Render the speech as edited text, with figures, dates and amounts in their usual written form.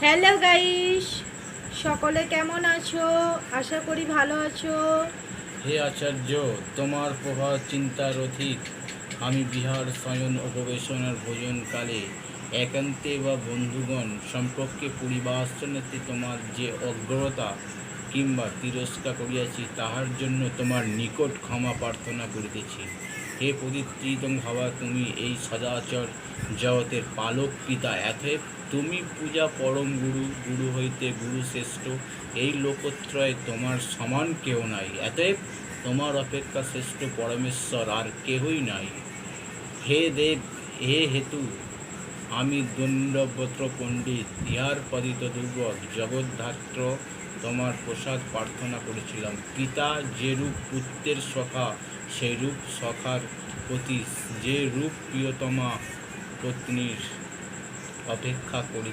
Hello guys, সকলে কেমন আছো? আশা করি ভালো আছো। হে আচার্য, তোমার প্রভাব চিন্তার অধিক। আমি বিহার শয়ন উপবেশনের ভোজনকালে একান্তে বা বন্ধুগণ সম্পর্কে পরিবাসনেতে তোমার যে অগ্রতা কিংবা তিরস্কার করিয়াছি, তাহার জন্য তোমার নিকট ক্ষমা প্রার্থনা করিতেছি। হে পরিতৃতং ভাবা, তুমি এই সদাচর জগতের পালক পিতা। এতএব তুমি পূজা পরম গুরু, গুরু হইতে গুরু শ্রেষ্ঠ। এই লোকত্রয় তোমার সমান কেউ নাই। অতএব তোমার অপেক্ষা শ্রেষ্ঠ পরমেশ্বর আর কেহই নাই। হে দেব, হে হেতু, আমি দণ্ডবত্র পণ্ডিত ইহার পতিত দুর্গত জগদ্ধাত্র তোমার প্রসাদ প্রার্থনা করেছিলাম। পিতা যে রূপ পুত্রের সখা, সেই রূপ সখার প্রতি যে রূপ প্রিয়তমা পত্নীর অপেক্ষা করি।